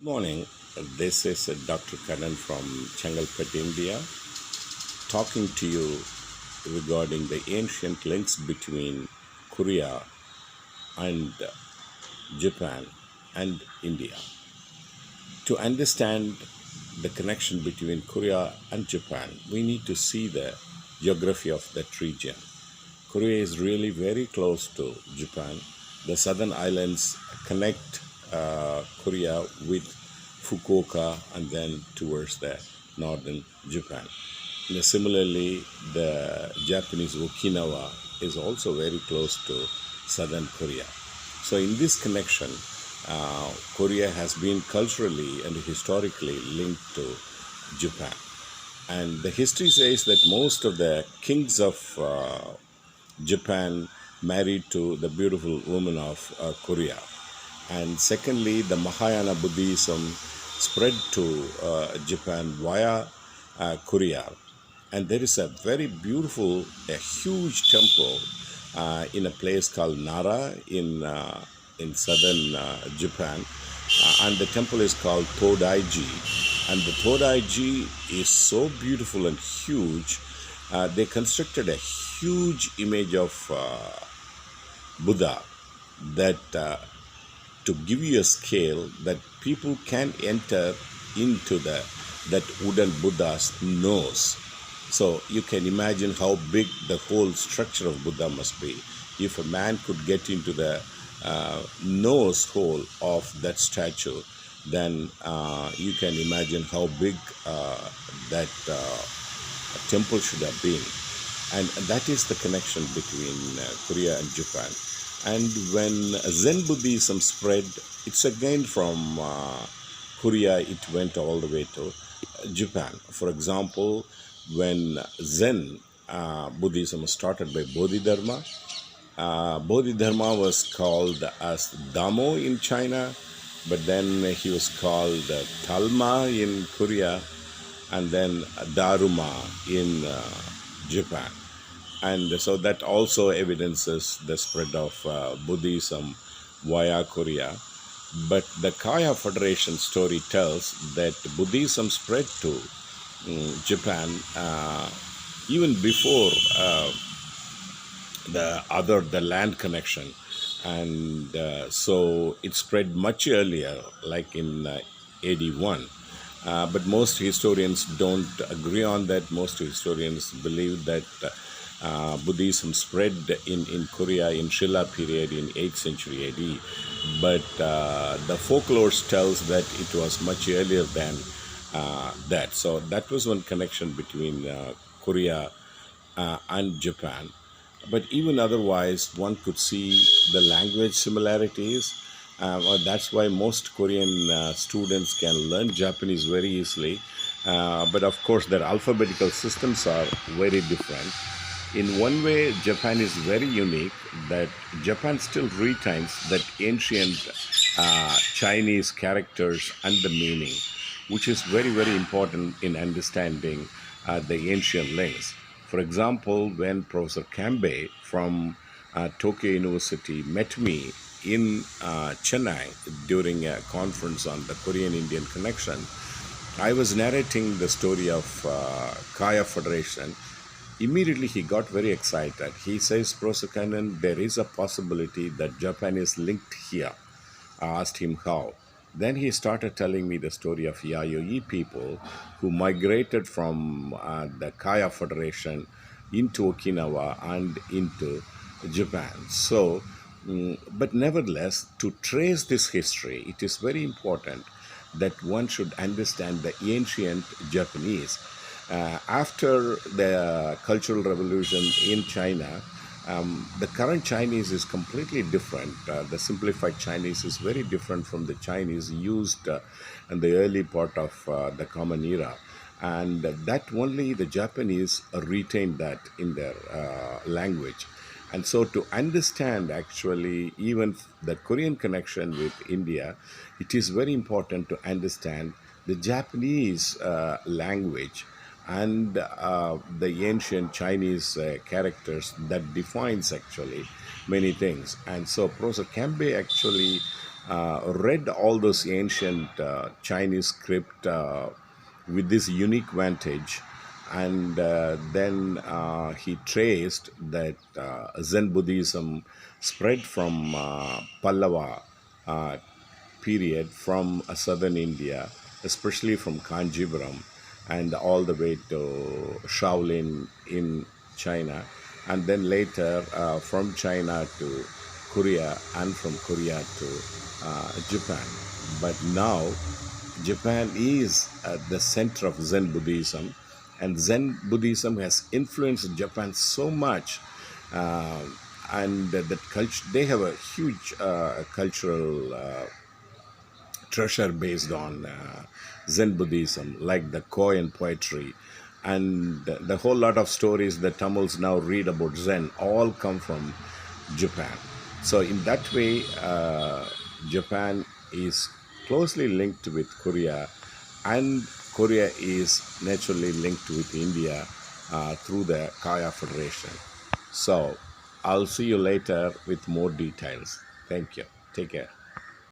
Morning. This is Dr. Kanan from Chengalpet, India, talking to you regarding the ancient links between Korea and Japan and India. To understand the connection between Korea and Japan, we need to see the geography of that region. Korea is really very close to Japan. The southern islands connect Korea with Fukuoka and then towards the northern Japan. Similarly, the Japanese Okinawa is also very close to southern Korea. So, in this connection, Korea has been culturally and historically linked to Japan. And the history says that most of the kings of Japan married to the beautiful woman of Korea. And secondly, the Mahayana Buddhism spread to Japan via Korea. And there is a very beautiful, a huge temple in a place called Nara in southern Japan. And the temple is called Todaiji. And the Todaiji is so beautiful and huge. They constructed a huge image of Buddha that to give you a scale that people can enter into that wooden Buddha's nose. So you can imagine how big the whole structure of Buddha must be. If a man could get into the nose hole of that statue, then you can imagine how big that temple should have been. And that is the connection between Korea and Japan. And when Zen Buddhism spread, it's again from Korea, it went all the way to Japan. For example, when Zen Buddhism was started by Bodhidharma, Bodhidharma was called as Damo in China, but then he was called Talma in Korea, and then Daruma in Japan. And so that also evidences the spread of Buddhism via Korea. But the Kaya Federation story tells that Buddhism spread to Japan even before the land connection. And so it spread much earlier, like in AD 1. But most historians don't agree on that. Most historians believe that Buddhism spread in Korea in Shilla period in 8th century AD. But the folklore tells that it was much earlier than that. So that was one connection between Korea and Japan. But even otherwise, one could see the language similarities. That's why most Korean students can learn Japanese very easily. But of course, their alphabetical systems are very different. In one way, Japan is very unique, that Japan still retains that ancient Chinese characters and the meaning, which is very, very important in understanding the ancient links. For example, when Professor Kambe from Tokyo University met me in Chennai during a conference on the Korean-Indian connection, I was narrating the story of Kaya Federation. Immediately he got very excited. He says, Professor Kannan, there is a possibility that Japan is linked here. I asked him how. Then he started telling me the story of Yayoi people who migrated from the Kaya Federation into Okinawa and into Japan. So, but nevertheless, to trace this history, it is very important that one should understand the ancient Japanese. After the Cultural Revolution in China, the current Chinese is completely different. The simplified Chinese is very different from the Chinese used in the early part of the Common Era. And that only the Japanese retained that in their language. And so to understand actually even the Korean connection with India, it is very important to understand the Japanese language and the ancient Chinese characters that defines actually many things. And so Professor Kambe actually read all those ancient Chinese script with this unique vantage, and then he traced that Zen Buddhism spread from Pallava uh, period from southern India, especially from Kanjipuram, and all the way to Shaolin in China, and then later from China to Korea, and from Korea to Japan. But now Japan is at the center of Zen Buddhism, and Zen Buddhism has influenced Japan so much, uh, and that culture. They have a huge cultural treasure based on Zen Buddhism, like the koan poetry, and the whole lot of stories that Tamils now read about Zen all come from Japan. So in that way, Japan is closely linked with Korea, and Korea is naturally linked with India through the Kaya Federation. So I'll see you later with more details. Thank you. Take care.